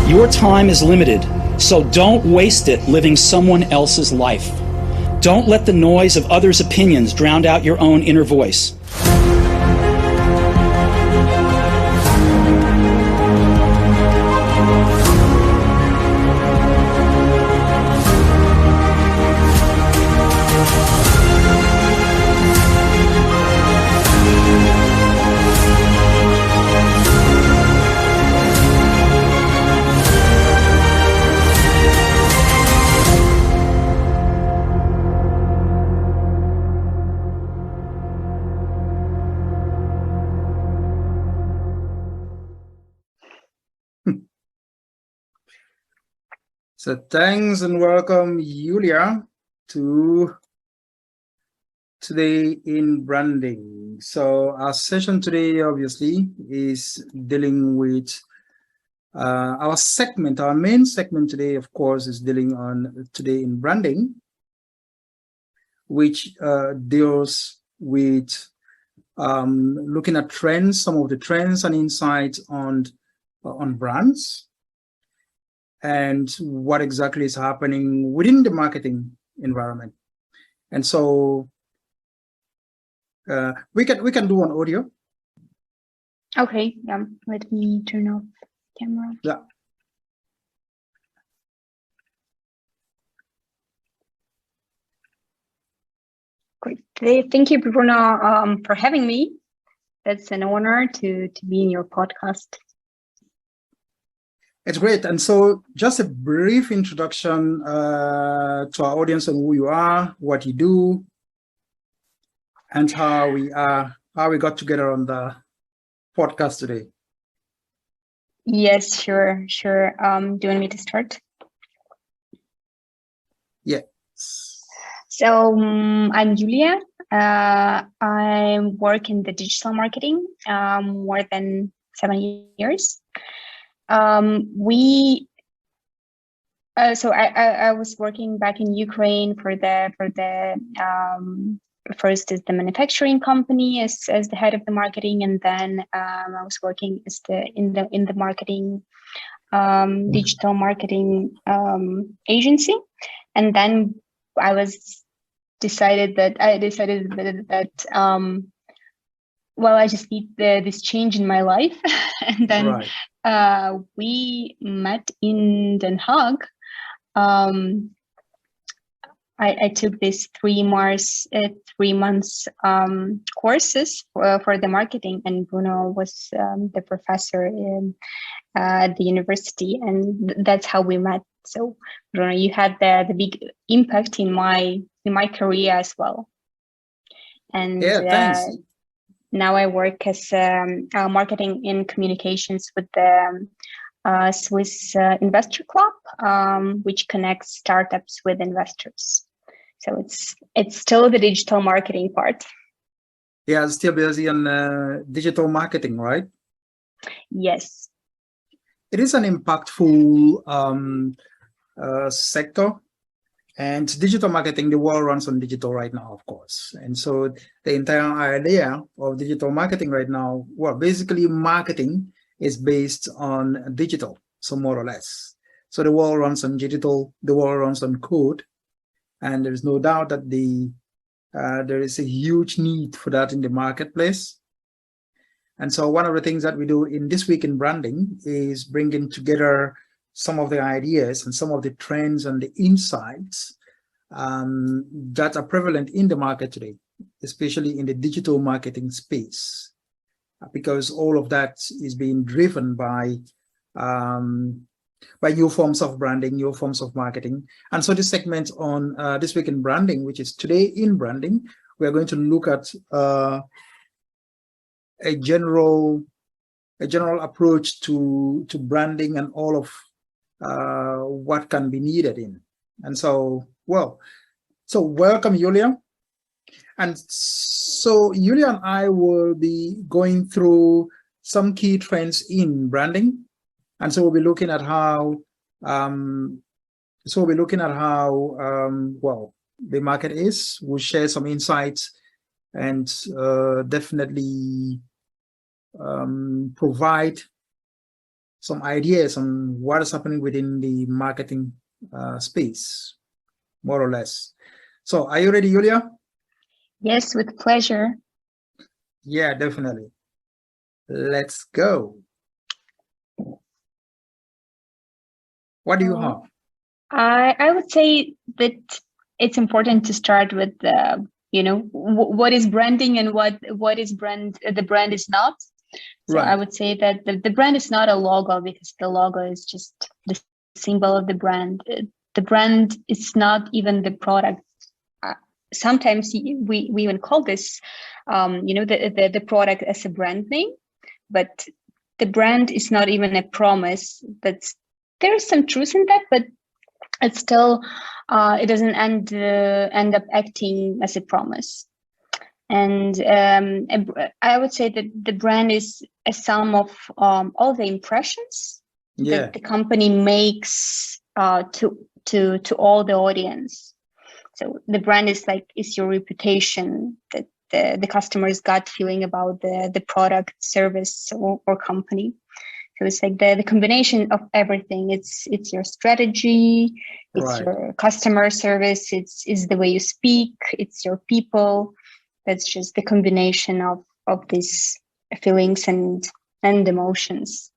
Your time is limited, so don't waste it living someone else's life. Don't let the noise of others' opinions drown out your own inner voice. So thanks and welcome, Yuliia, to Today in Branding. So our session today, obviously, is dealing with our segment. Our main segment today, of course, is dealing on Today in Branding, which deals with looking at trends, some of the trends and insights on brands, and what exactly is happening within the marketing environment. And so we can do an audio. Okay, yeah. Let me turn off camera. Yeah. Great. Thank you, Bruno, for having me. It's an honor to be in your podcast. It's great. And so just a brief introduction to our audience on who you are, what you do, and how we got together on the podcast today. Yes, sure. Do you want me to start? Yeah. So I'm Yuliia. I work in the digital marketing more than 7 years. So I was working back in Ukraine for the first as the manufacturing company as the head of the marketing, and then I was working as in the marketing digital marketing agency, and then I decided that well, I just need this change in my life, and then. Right. We met in Den Haag. I took this 3 months courses for the marketing, and Bruno was the professor at the university, and that's how we met. So Bruno, you had the big impact in my career as well. And yeah, thanks. Now I work as marketing and communications with the Swiss Investor Club, which connects startups with investors. So it's still the digital marketing part. Yeah, it's still busy on digital marketing, right? Yes. It is an impactful sector. And digital marketing, the world runs on digital right now, of course. And so the entire idea of digital marketing right now, well, basically marketing is based on digital, so more or less. So the world runs on digital, the world runs on code. And there's no doubt that there is a huge need for that in the marketplace. And so one of the things that we do in This Week in Branding is bringing together some of the ideas and some of the trends and the insights that are prevalent in the market today, especially in the digital marketing space, because all of that is being driven by new forms of branding, new forms of marketing. And so this segment on This Week in Branding, which is Today in Branding, we are going to look at a general approach to branding and all of what can be needed in. And so, well, so welcome, Yuliia. And so Yuliia and I will be going through some key trends in branding. And so we'll be looking at how well, the market is. We'll share some insights and definitely provide some ideas on what is happening within the marketing space, more or less. So are you ready, Yuliia? Yes, with pleasure. Yeah, definitely. Let's go. What do you have? I would say that it's important to start with what is branding and what is the brand is not. So Right. I would say that the brand is not a logo, because the logo is just the symbol of the brand. The brand is not even the product. Sometimes we even call this the product as a brand name, but the brand is not even a promise. There is some truth in that, but it's still it doesn't end up acting as a promise. And I would say that the brand is a sum of all the impressions that the company makes to all the audience. So the brand is your reputation, that the customer's gut feeling about the product, service, or company. So it's like the combination of everything. It's your strategy, it's your customer service, it's the way you speak, it's your people. That's just the combination of these feelings and emotions.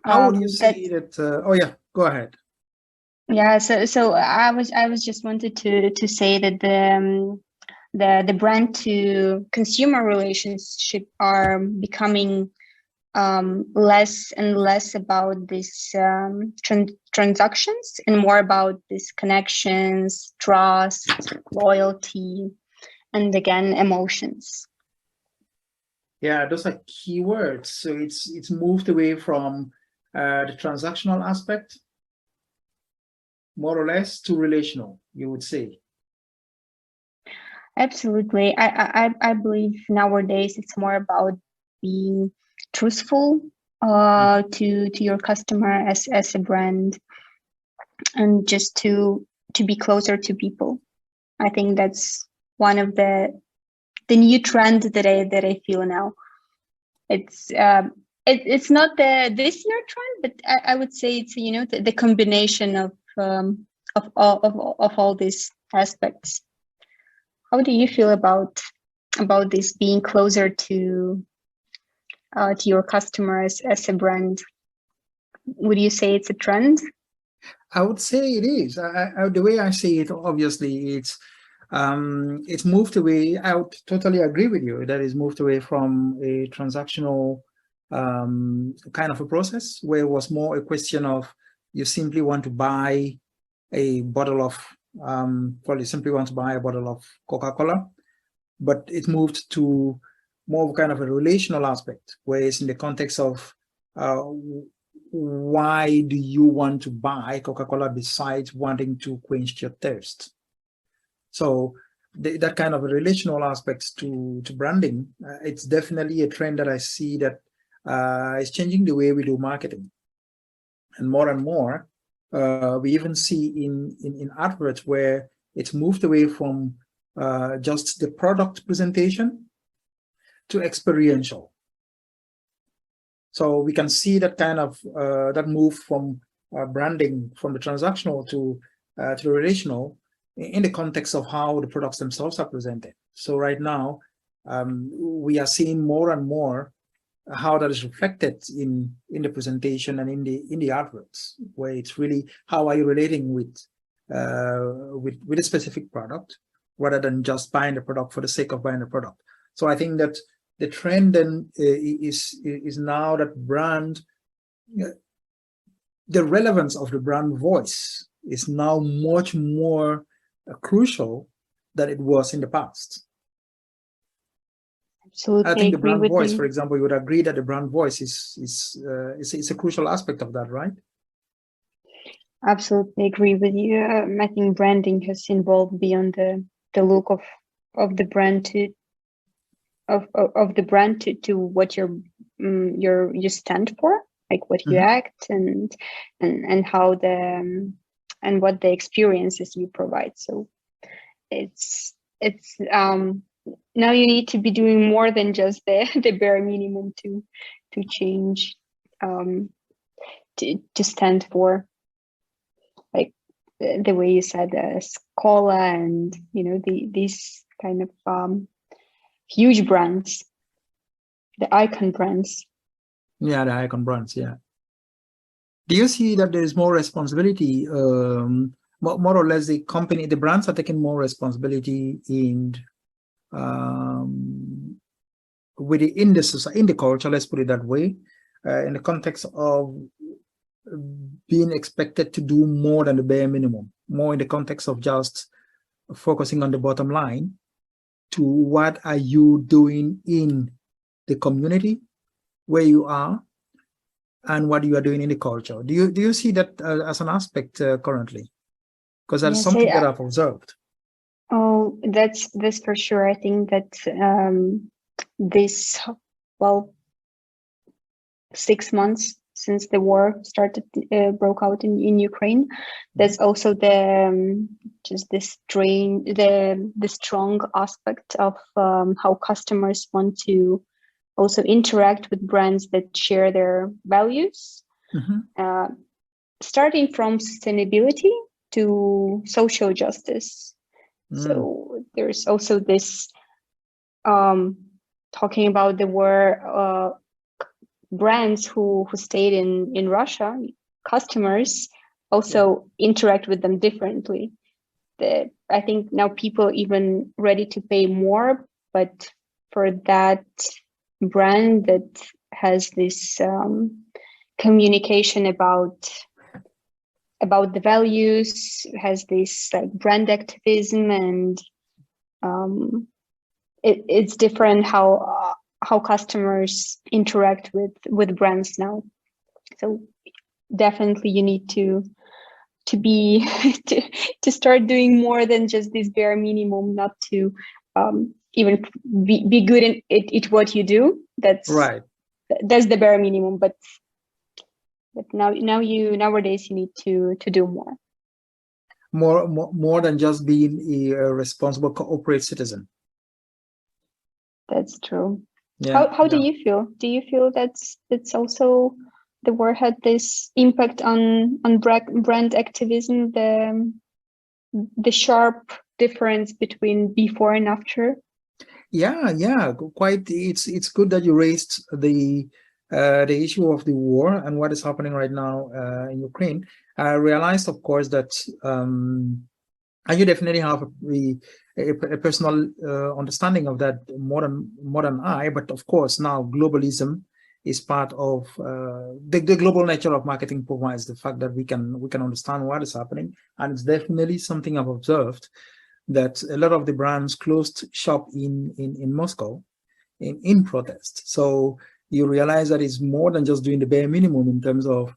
How would you say that? Oh yeah, go ahead. Yeah, so I was just wanted to say that the brand to consumer relationship are becoming less and less about these transactions and more about these connections, trust, loyalty, and again, emotions. Yeah, those are keywords. So it's moved away from the transactional aspect, more or less, to relational, you would say. Absolutely. I believe nowadays it's more about being truthful to your customer as a brand, and just to be closer to people. I think that's one of the new trend that I feel now. It's not this year trend, but I would say it's the combination of all these aspects. How do you feel about this being closer to your customers as a brand? Would you say it's a trend? I would say it is. The way I see it, obviously, it's moved away. I would totally agree with you that it's moved away from a transactional kind of a process, where it was more a question of you simply want to buy a bottle of you simply want to buy a bottle of Coca-Cola, but it moved to more of kind of a relational aspect, where it's in the context of why do you want to buy Coca-Cola besides wanting to quench your thirst? So that kind of a relational aspect to branding, it's definitely a trend that I see that is changing the way we do marketing. And more, we even see in adverts where it's moved away from just the product presentation to experiential. So we can see that kind of that move from branding from the transactional to the relational in the context of how the products themselves are presented. So right now, we are seeing more and more how that is reflected in the presentation and in the adverts, where it's really how are you relating with a specific product, rather than just buying the product for the sake of buying the product. So I think that the trend then is now that brand, the relevance of the brand voice is now much more crucial than it was in the past. Absolutely, I think the brand voice, for example, you would agree that the brand voice is a crucial aspect of that, right? Absolutely agree with you. I think branding has evolved beyond the look of the brand to what you stand for, like what you act and how and what the experiences you provide. So it's now you need to be doing more than just the bare minimum to change to stand for, like the way you said, Scola and these kind of huge brands, the icon brands. Yeah, the icon brands. Yeah. Do you see that there is more responsibility? More or less, the brands are taking more responsibility in in the culture. Let's put it that way, in the context of being expected to do more than the bare minimum, more in the context of just focusing on the bottom line, to what are you doing in the community where you are, and what you are doing in the culture. Do you see that as an aspect currently? Because that's something that I've observed. Oh, that's for sure. I think that this 6 months since the war broke out in Ukraine, there's also just the strong aspect of how customers want to also interact with brands that share their values, starting from sustainability to social justice. So there's also this talking about the war, brands who stayed in Russia, customers also interact with them differently. I think now people even ready to pay more, but for that brand that has this communication about the values, has this like brand activism, and it's different how customers interact with brands now. So definitely you need to be to start doing more than just this bare minimum, not to even be good at what you do. That's right. That's the bare minimum, but nowadays you need to do more than just being a responsible corporate citizen. That's true. Yeah, how do you feel? Do you feel that's also the war had this impact on brand activism, the sharp difference between before and after? Yeah, quite. It's good that you raised the issue of the war and what is happening right now in Ukraine. I realized, of course, that and you definitely have a personal understanding of that more than I. But of course, now globalism is part of the global nature of marketing provides the fact that we can understand what is happening, and it's definitely something I've observed, that a lot of the brands closed shop in Moscow in protest. So you realize that it's more than just doing the bare minimum in terms of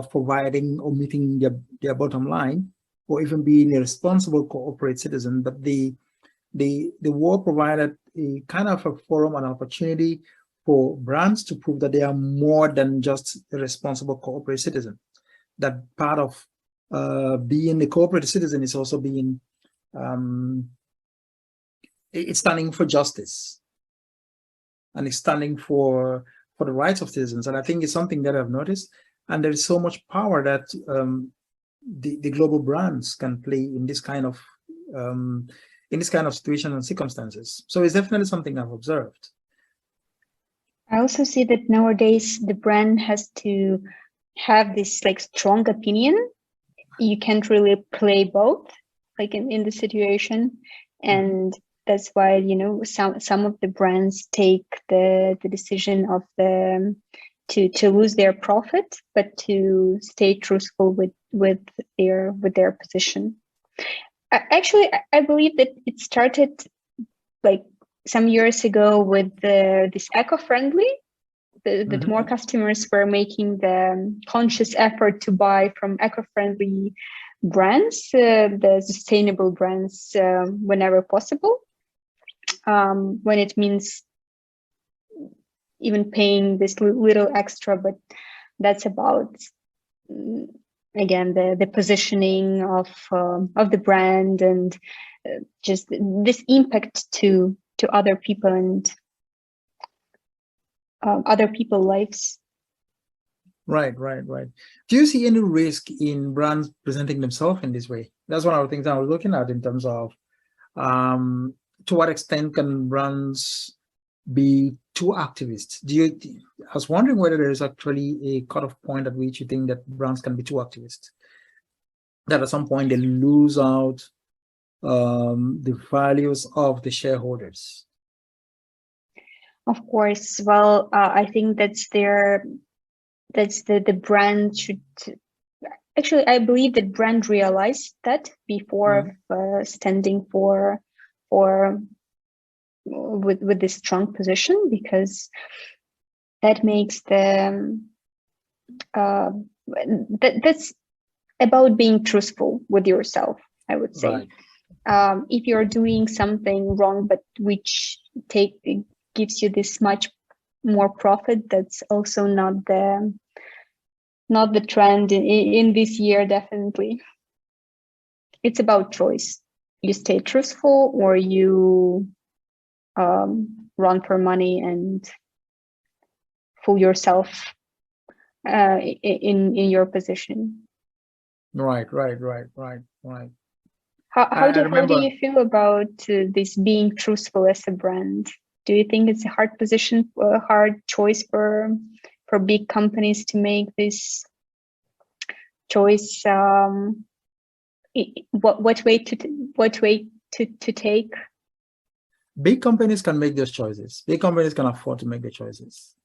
providing or meeting their bottom line, or even being a responsible corporate citizen. But the war provided a kind of a forum and opportunity for brands to prove that they are more than just a responsible corporate citizen. That part of being a corporate citizen is also being it's standing for justice, and it's standing for the rights of citizens. And I think it's something that I've noticed, and there is so much power that the global brands can play in this kind of situation and circumstances. So it's definitely something I've observed. I also see that nowadays the brand has to have this like strong opinion. You can't really play both, like in the situation, and that's why some of the brands take the decision of to lose their profit, but to stay truthful with their position. Actually, I believe that it started like some years ago with this eco-friendly, that more customers were making the conscious effort to buy from eco-friendly brands, the sustainable brands, whenever possible, when it means even paying this little extra. But that's about again the positioning of the brand, and just this impact to other people and other people's lives. Right, right, right. Do you see any risk in brands presenting themselves in this way? That's one of the things I was looking at in terms of to what extent can brands be too activist? I was wondering whether there is actually a cutoff point at which you think that brands can be too activist, that at some point they lose out the values of the shareholders. Of course. Well, I think the brand should actually, I believe the brand realized that before standing for with this strong position, because that makes that's about being truthful with yourself, I would say. Right. If you're doing something wrong, but which gives you this much more profit, that's also not the trend in this year, definitely. It's about choice. You stay truthful, or you run for money and fool yourself in your position. Right. How do remember, you feel about this being truthful as a brand? Do you think it's a hard position, a hard choice for big companies to make this choice? What way to take? big companies can make those choices. Big companies can afford to make the choices.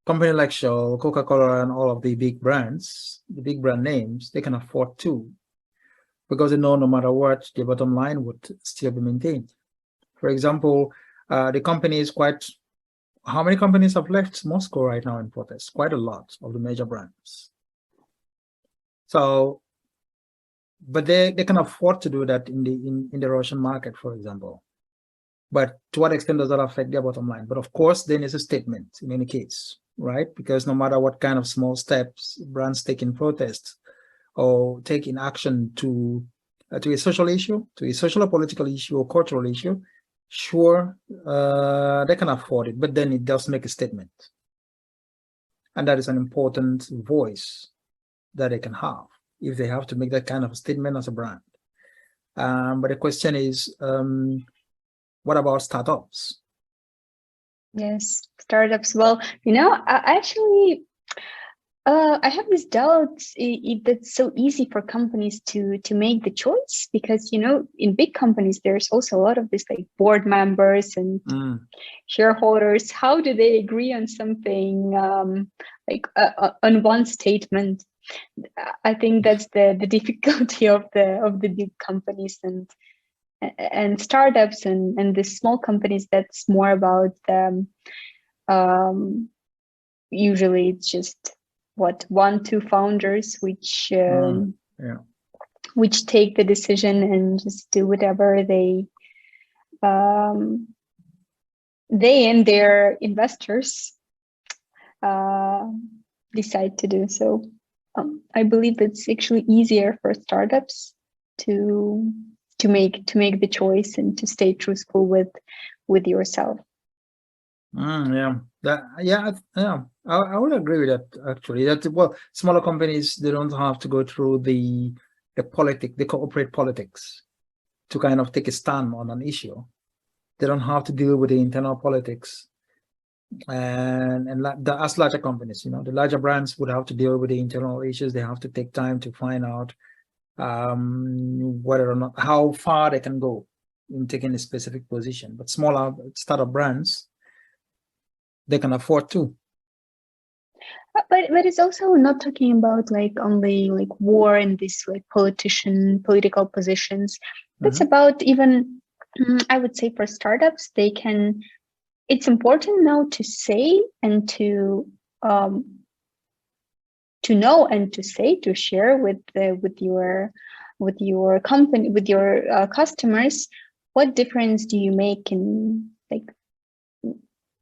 Companies like Shell, Coca-Cola, and all of the big brands, the big brand names, they can afford to, because they know no matter what, the bottom line would still be maintained. For example, the company is quite. How many companies have left Moscow right now in protest? Quite a lot of the major brands. So, but they can afford to do that in the Russian market, for example. But to what extent does that affect their bottom line? But of course, then it's a statement in any case, right? Because no matter what kind of small steps brands take in protest or take in action to a social issue, to a social or political issue or cultural issue, sure, they can afford it, but then it does make a statement. And that is an important voice that they can have if they have to make that kind of a statement as a brand. But the question is, what about startups? Yes, startups. Well, I actually I have this doubt if that's so easy for companies to make the choice, because in big companies there's also a lot of this like board members and shareholders. How do they agree on something like on one statement? I think that's the difficulty of the big companies and startups and the small companies. That's more about usually it's just one, two founders which take the decision and just do whatever they and their investors decide to do. So I believe it's actually easier for startups to make the choice and to stay truthful with yourself. I would agree with that, actually. Well, smaller companies, they don't have to go through the corporate politics to kind of take a stand on an issue. They don't have to deal with the internal politics. And as larger companies, the larger brands would have to deal with the internal issues. They have to take time to find out whether or not, how far they can go in taking a specific position. But smaller startup brands, they can afford to. But it's also not talking about like only like war and this like political positions. It's about even, I would say, for startups, it's important now to say and to know and to say, to share with your company, with your customers, what difference do you make in, like,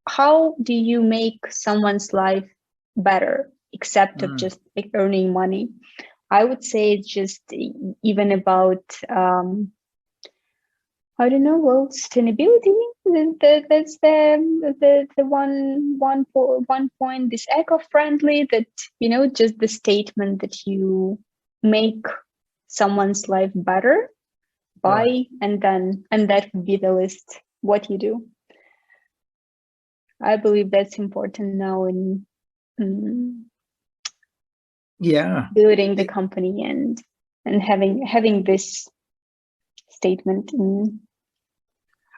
how do you make someone's life better, except of just like earning money? I would say it's just even about I don't know. Well, sustainability. That's the one point. This eco-friendly. That just the statement that you make someone's life better by, Right. and that would be the list. What you do. I believe that's important now in Yeah. building the company and having this statement in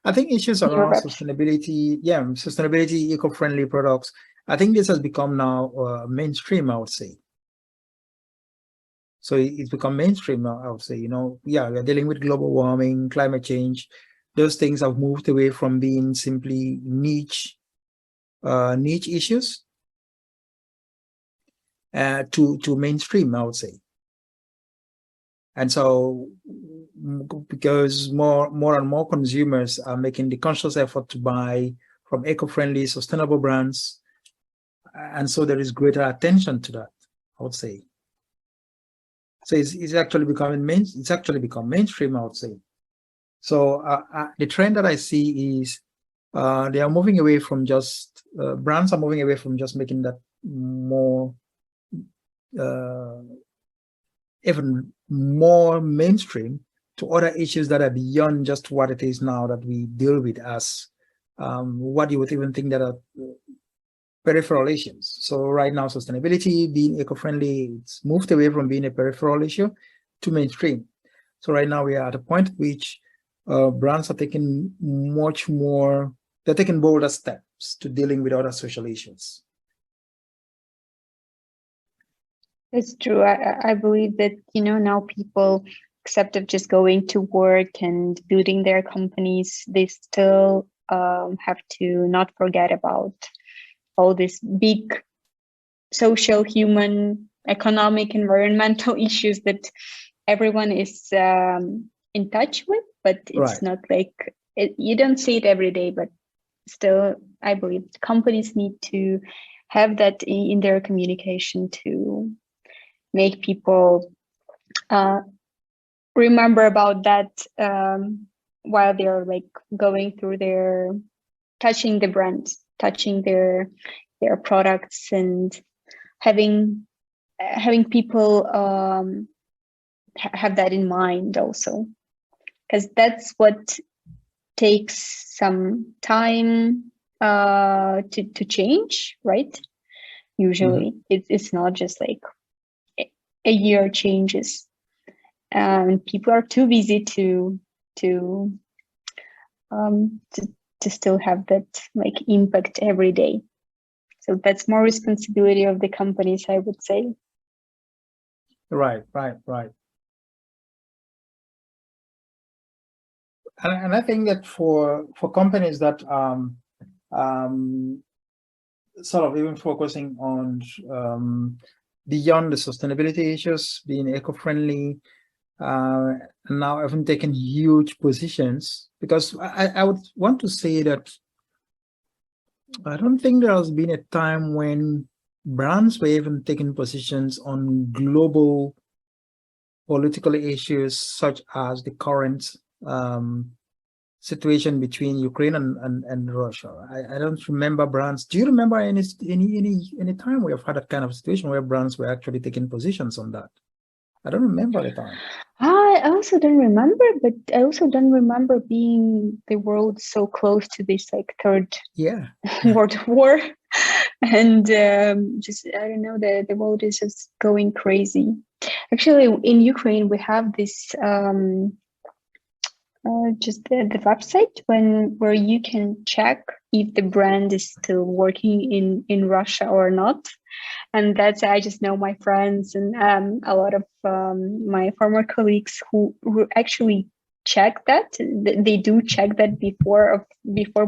I think issues your around website. sustainability, eco-friendly products. I think this has become now mainstream, I would say. So it's become mainstream, I would say. We're dealing with global warming, climate change. Those things have moved away from being simply niche issues to mainstream, I would say. And so, because more and more consumers are making the conscious effort to buy from eco-friendly, sustainable brands, and so there is greater attention to that, I would say. So it's actually becoming it's actually become mainstream, I would say. So the trend that I see is they are moving away from just brands are moving away from just making that more even more mainstream to other issues that are beyond just what it is now that we deal with as what you would even think that are peripheral issues. So right now, sustainability, being eco-friendly, it's moved away from being a peripheral issue to mainstream. So right now we are at a point at which brands are taking they're taking bolder steps to dealing with other social issues. It's true. I believe that, now people, except of just going to work and building their companies, they still have to not forget about all these big social, human, economic, environmental issues that everyone is in touch with, but it's not like you don't see it every day, but still, I believe companies need to have that in their communication to make people remember about that while they're like going through touching the brands, touching their products, and having people have that in mind also, because that's what takes some time to change, right? Usually it's not just like a year changes, and people are too busy to still have that like impact every day. So that's more responsibility of the companies, I would say. Right. And I think that for companies that sort of even focusing on beyond the sustainability issues, being eco-friendly, and now even taking huge positions, because I would want to say that I don't think there has been a time when brands were even taking positions on global political issues such as the current situation between Ukraine and Russia. I don't remember brands. Do you remember any time we have had that kind of situation where brands were actually taking positions on that? I don't remember the time. I also don't remember, but I also don't remember being the world so close to this like third world war. And just, I don't know, the world is just going crazy. Actually, in Ukraine, we have this just the website where you can check if the brand is still working in Russia or not. And that's, I just know my friends and a lot of my former colleagues who actually check that. They do check that before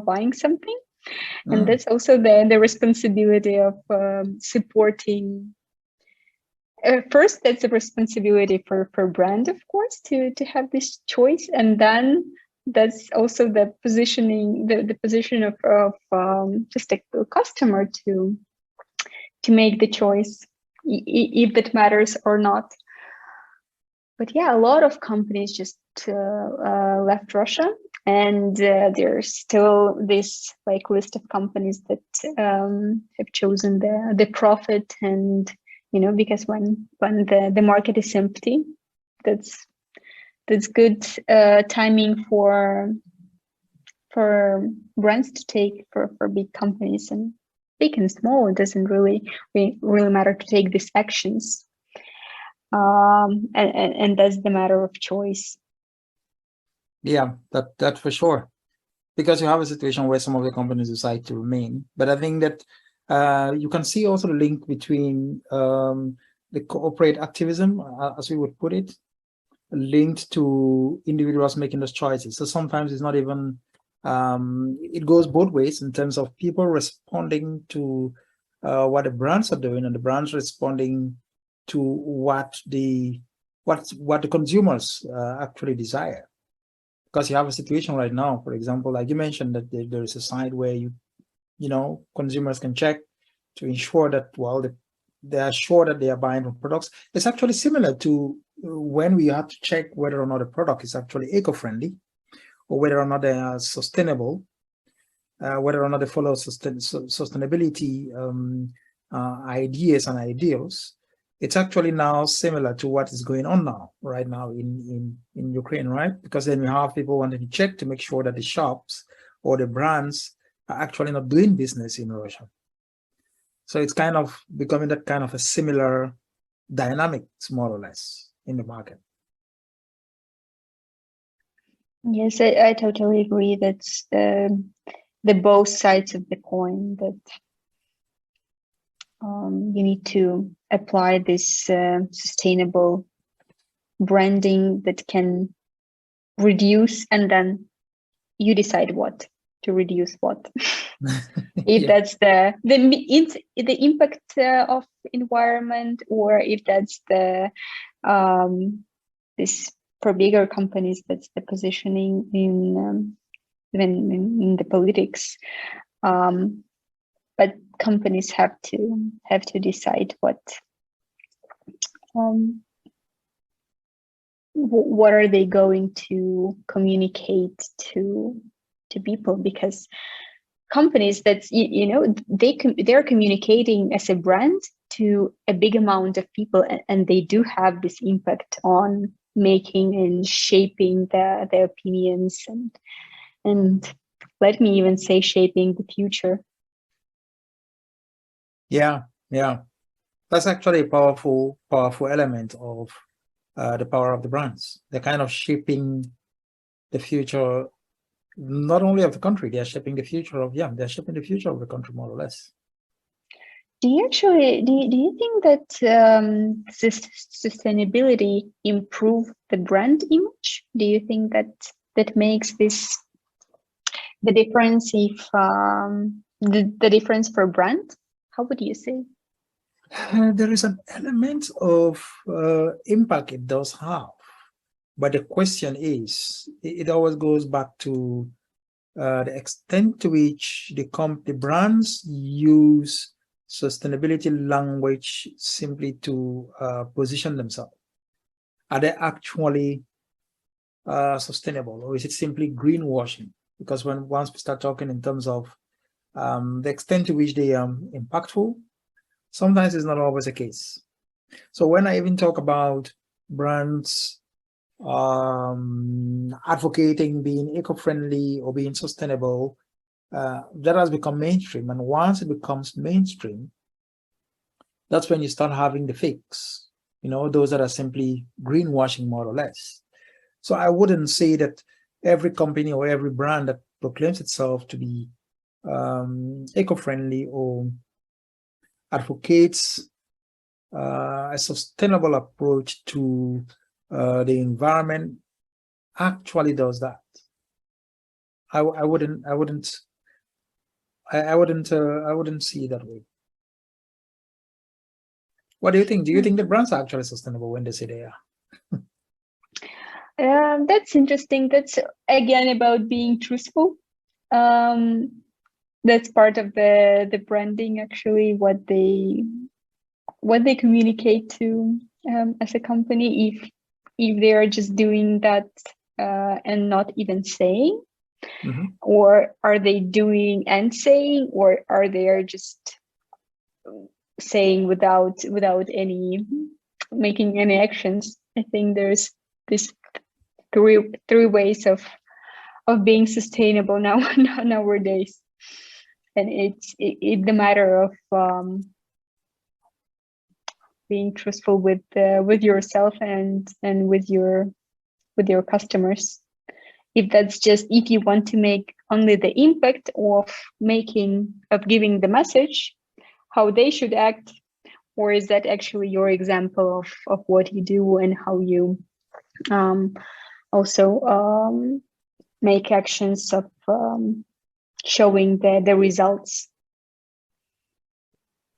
buying something. And that's also the responsibility of supporting. First, that's a responsibility for brand, of course, to have this choice, and then that's also the positioning, the position of just a customer to make the choice if it matters or not. But yeah, a lot of companies just left Russia. And there's still this like list of companies that have chosen the profit, and because when the market is empty, that's good timing for brands to take, for big companies, and big and small. It doesn't really matter to take these actions, and that's the matter of choice. Yeah, that for sure. Because you have a situation where some of the companies decide to remain. But I think that you can see also the link between the corporate activism, as we would put it, linked to individuals making those choices. So sometimes it's not even, it goes both ways in terms of people responding to what the brands are doing, and the brands responding to what the consumers actually desire. Because you have a situation right now, for example, like you mentioned, that there is a site where consumers can check to ensure that, well, they are sure that they are buying from products. It's actually similar to when we have to check whether or not a product is actually eco-friendly, or whether or not they are sustainable, whether or not they follow sustainability ideas and ideals. It's actually now similar to what is going on right now in Ukraine, right? Because then we have people wanting to check to make sure that the shops or the brands are actually not doing business in Russia. So it's kind of becoming that kind of a similar dynamics, more or less, in the market. Yes, I totally agree. That's the both sides of the coin, that you need to apply this sustainable branding that can reduce, and then you decide what to reduce what. If Yeah. that's the impact of environment, or if that's the this, for bigger companies, that's the positioning in even in the politics. But companies have to decide what are they going to communicate to people, because companies that's they're communicating as a brand to a big amount of people, and they do have this impact on making and shaping their opinions, and let me even say shaping the future. Yeah, that's actually a powerful element of the power of the brands. They're kind of shaping the future, not only of the country, they're shaping the future of the country, more or less. Do you think that sustainability improve the brand image? Do you think that makes this the difference, if the difference for brand? How would you say? There is an element of impact it does have, but the question is, it always goes back to the extent to which the brands use sustainability language simply to position themselves. Are they actually sustainable, or is it simply greenwashing? Because once we start talking in terms of the extent to which they are impactful, sometimes it's not always the case. So when I even talk about brands advocating being eco-friendly or being sustainable, that has become mainstream. And once it becomes mainstream, that's when you start having the fakes, those that are simply greenwashing, more or less. So I wouldn't say that every company or every brand that proclaims itself to be eco-friendly or advocates a sustainable approach to the environment actually does that. I wouldn't see it that way. What do you think? Do you think the brands are actually sustainable when they say they are? That's interesting. That's again about being truthful. That's part of the branding, actually, what they communicate to as a company. If they are just doing that and not even saying, Or are they doing and saying, or are they just saying without any making any actions? I think there's this three ways of being sustainable nowadays, and it's the matter of being truthful with yourself and with your customers. If you want to make only the impact of giving the message how they should act, or is that actually your example of what you do and how you also make actions of showing the results,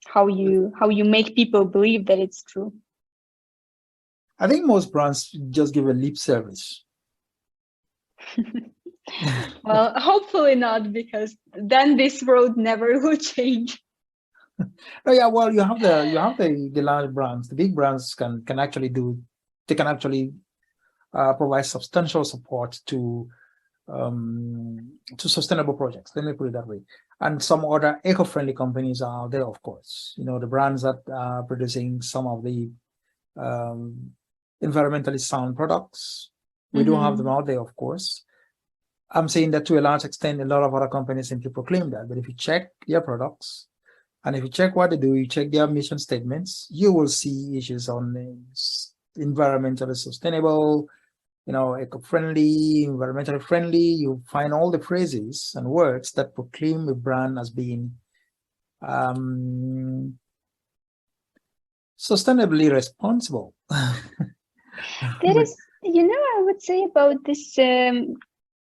how you make people believe that it's true? I think most brands just give a lip service. Well, hopefully not, because then this world never will change. Oh yeah, well, you have the large brands. The big brands can actually provide substantial support to sustainable projects. Let me put it that way. And some other eco-friendly companies are out there, of course. The brands that are producing some of the environmentally sound products. We do have them out there, of course. I'm saying that to a large extent, a lot of other companies simply proclaim that. But if you check their products, and if you check what they do, you check their mission statements, you will see issues on environmentally sustainable, eco-friendly, environmentally friendly. You find all the phrases and words that proclaim a brand as being sustainably responsible. That is, I would say about this,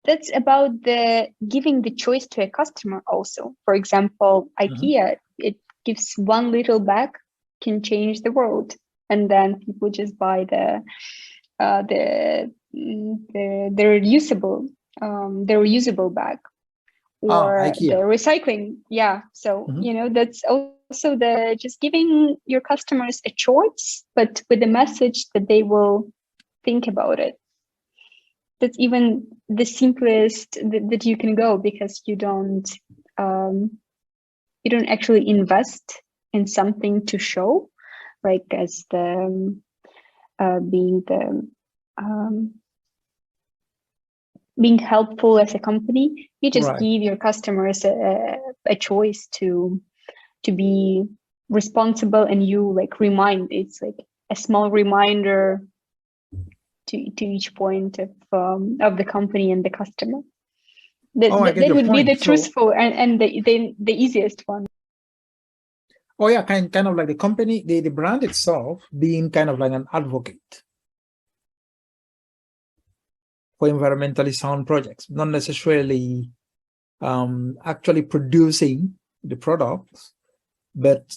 that's about the giving the choice to a customer also. For example, IKEA, it gives one little bag can change the world, and then people just buy the reusable bag, or the recycling. Yeah, so that's also the just giving your customers a choice, but with a message that they will think about it. That's even the simplest that you can go, because you don't actually invest in something to show, like as the being helpful as a company. You just give your customers a choice to be responsible, and you remind. It's like a small reminder to each point of the company and the customer. That would be the truthful and the easiest one. Oh yeah, kind of like the company, the brand itself being kind of like an advocate for environmentally sound projects, not necessarily actually producing the products, but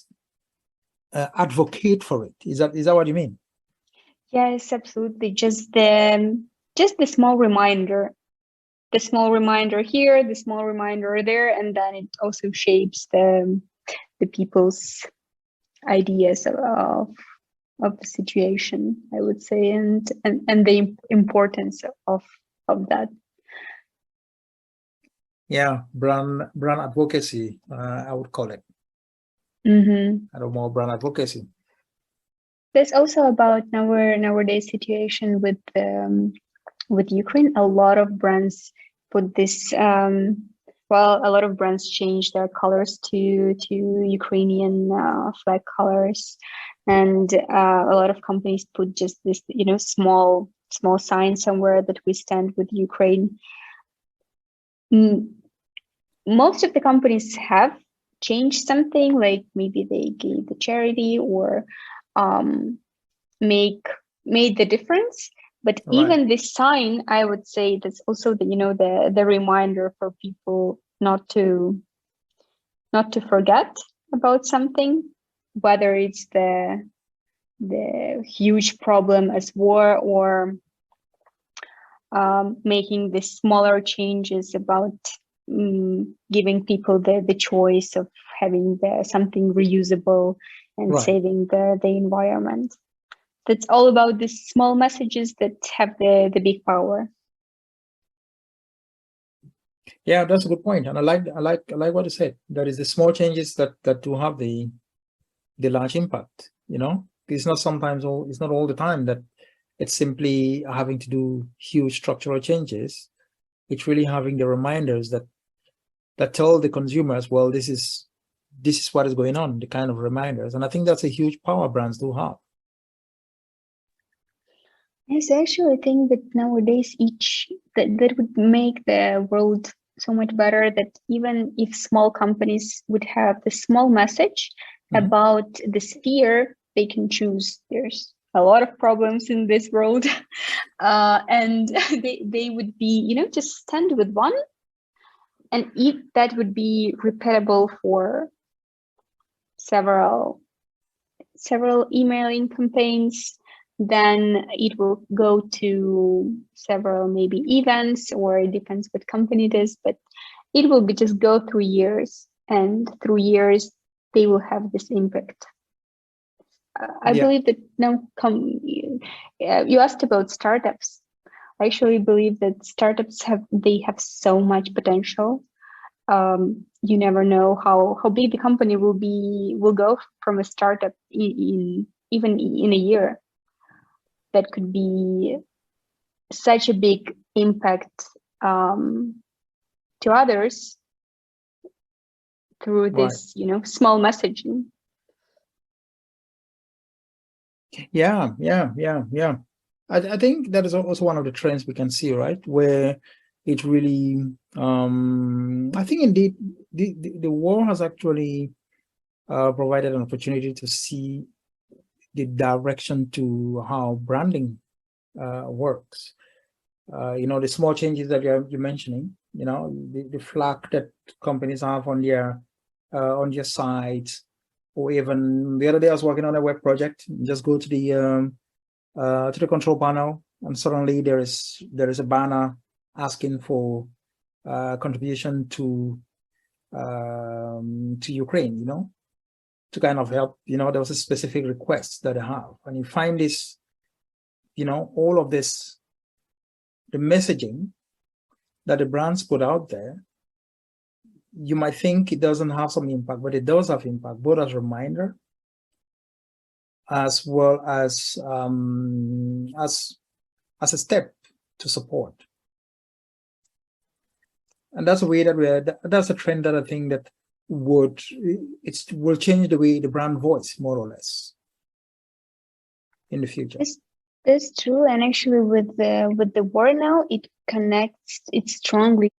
advocate for it. Is that what you mean? Yes, absolutely. Just the small reminder. The small reminder here, the small reminder there, and then it also shapes the people's ideas of the situation, I would say, and the importance of that. Yeah, brand advocacy, I would call it. I don't know, brand advocacy. There's also about nowadays situation with Ukraine. A lot of brands put this. A lot of brands change their colors to Ukrainian flag colors, and a lot of companies put just this, small sign somewhere that we stand with Ukraine. Most of the companies have changed something, like maybe they gave the charity or made the difference. But even this sign, I would say that's also the reminder for people not to forget about something, whether it's the huge problem as war, or making the smaller changes about giving people the choice of having something reusable and saving the environment. That's all about these small messages that have the big power. Yeah, that's a good point, and I like what you said. There is the small changes that do have the large impact. You know, it's not it's not all the time that it's simply having to do huge structural changes. It's really having the reminders that tell the consumers, well, this is what is going on. The kind of reminders, and I think that's a huge power brands do have. Yes, actually, I think that nowadays that would make the world so much better, that even if small companies would have the small message about the sphere they can choose. There's a lot of problems in this world, and they would be, just stand with one, and if that would be repeatable for several emailing campaigns, then it will go to several maybe events, or it depends what company it is, but it will just go through years, and through years they will have this impact. I believe that you asked about startups. I actually believe that startups have so much potential. You never know how big the company will go from a startup even in a year. That could be such a big impact to others through this, small messaging. Yeah. I think that is also one of the trends we can see, right? Where it really, I think indeed the war has actually provided an opportunity to see the direction to how branding works. The small changes that you're mentioning, the flag that companies have on their sites, or even the other day I was working on a web project. Just go to the control panel, and suddenly there is a banner asking for contribution to Ukraine, to kind of help. There was a specific request that I have, and you find this, all of this, the messaging that the brands put out there. You might think it doesn't have some impact, but it does have impact, both as a reminder, as well as a step to support. And that's a way that's a trend that I think that will change the way the brand voice, more or less, in the future. That's true, and actually with the war now, it strongly